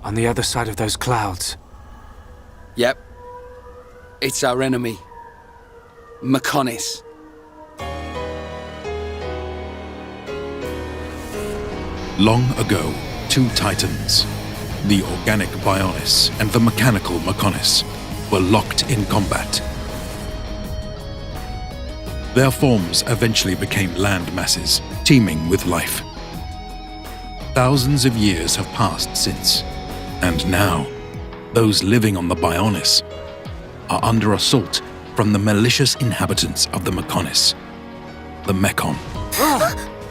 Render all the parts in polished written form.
On the other side of those clouds. Yep. It's our enemy. Mechonis. Long ago, two titans, the organic Bionis and the mechanical Mechonis, were locked in combat. Their forms eventually became land masses, teeming with life. Thousands of years have passed since, and now, those living on the Bionis are under assault from the malicious inhabitants of the Mechonis, the Mechon.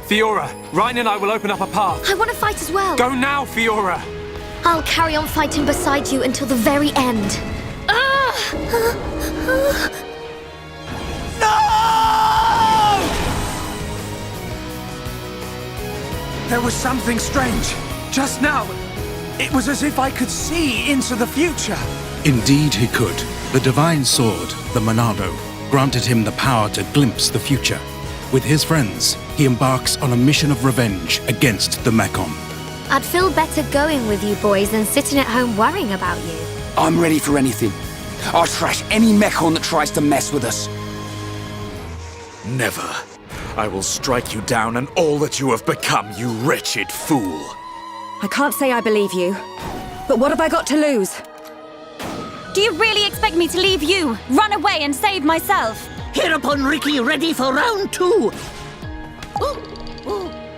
Fiora, Ryan and I will open up a path. I want to fight as well. Go now, Fiora! I'll carry on fighting beside you until the very end. There was something strange. Just now, it was as if I could see into the future. Indeed he could. The divine sword, the Monado, granted him the power to glimpse the future. With his friends, he embarks on a mission of revenge against the Mechon. I'd feel better going with you boys than sitting at home worrying about you. I'm ready for anything. I'll trash any Mechon that tries to mess with us. Never. I will strike you down and all that you have become, you wretched fool. I can't say I believe you, but what have I got to lose? Do you really expect me to leave you, run away and save myself? Hereupon Ricky ready for round 2.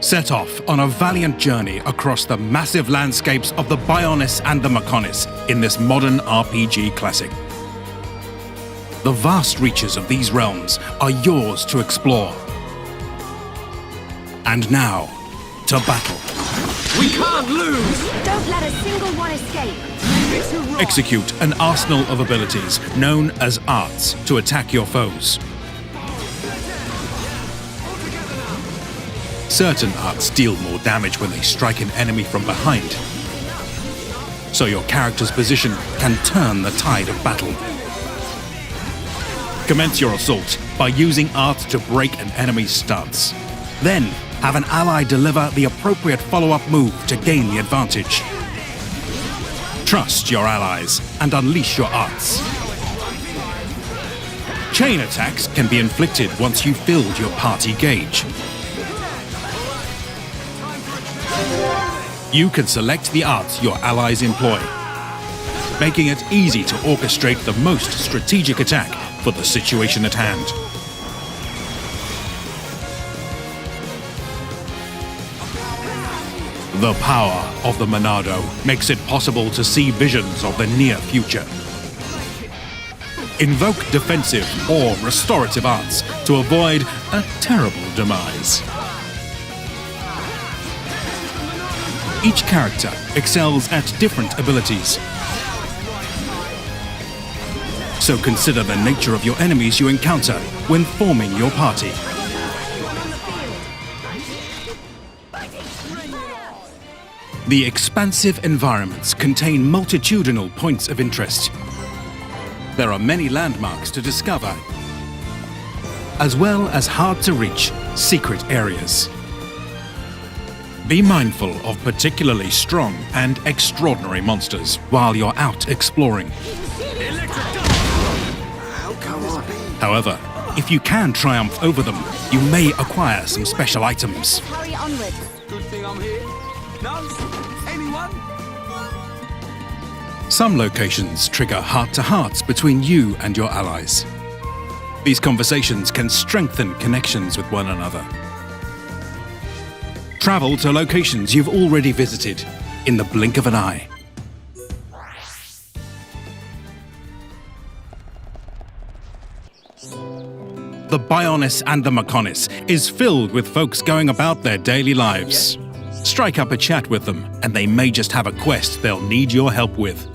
Set off on a valiant journey across the massive landscapes of the Bionis and the Mechonis in this modern RPG classic. The vast reaches of these realms are yours to explore. And now, to battle. We can't lose! Don't let a single one escape. Execute an arsenal of abilities known as arts to attack your foes. Certain arts deal more damage when they strike an enemy from behind, so your character's position can turn the tide of battle. Commence your assault by using arts to break an enemy's stance. Then, have an ally deliver the appropriate follow-up move to gain the advantage. Trust your allies and unleash your arts. Chain attacks can be inflicted once you've filled your party gauge. You can select the arts your allies employ, making it easy to orchestrate the most strategic attack for the situation at hand. The power of the Monado makes it possible to see visions of the near future. Invoke defensive or restorative arts to avoid a terrible demise. Each character excels at different abilities, so consider the nature of your enemies you encounter when forming your party. The expansive environments contain multitudinal points of interest. There are many landmarks to discover, as well as hard-to-reach secret areas. Be mindful of particularly strong and extraordinary monsters while you're out exploring. However, if you can triumph over them, you may acquire some special items. Hurry onwards. Good thing I'm here. No? Anyone? Some locations trigger heart-to-hearts between you and your allies. These conversations can strengthen connections with one another. Travel to locations you've already visited in the blink of an eye. The Bionis and the Mechonis is filled with folks going about their daily lives. Strike up a chat with them, and they may just have a quest they'll need your help with.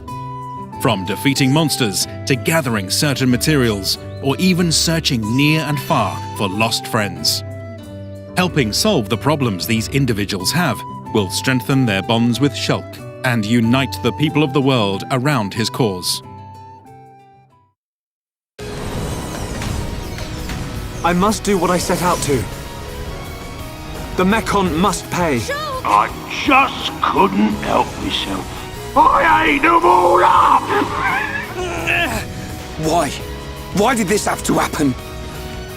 From defeating monsters to gathering certain materials, or even searching near and far for lost friends. Helping solve the problems these individuals have will strengthen their bonds with Shulk and unite the people of the world around his cause. I must do what I set out to. The Mechon must pay. I just couldn't help myself. I ate them all up! Why? Why did this have to happen?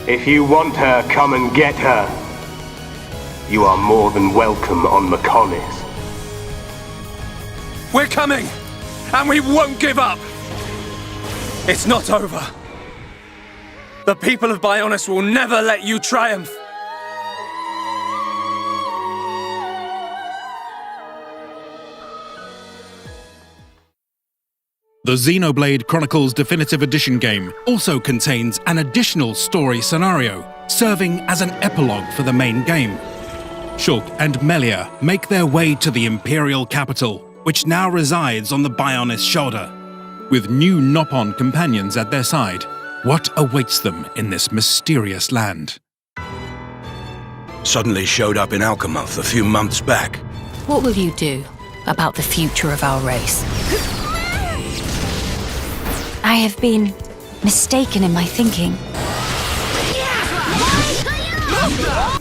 If you want her, come and get her. You are more than welcome on Mechonis. We're coming! And we won't give up! It's not over. The people of Bionis will never let you triumph! The Xenoblade Chronicles Definitive Edition game also contains an additional story scenario, serving as an epilogue for the main game. Shulk and Melia make their way to the Imperial capital, which now resides on the Bionis shoulder. With new Nopon companions at their side, what awaits them in this mysterious land? Suddenly showed up in Alchemoth a few months back. What will you do about the future of our race? I have been mistaken in my thinking.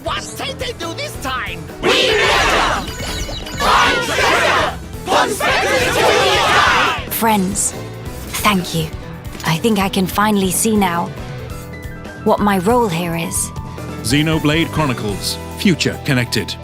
What did they do this time? Friends, thank you. I think I can finally see now what my role here is. Xenoblade Chronicles: Future Connected.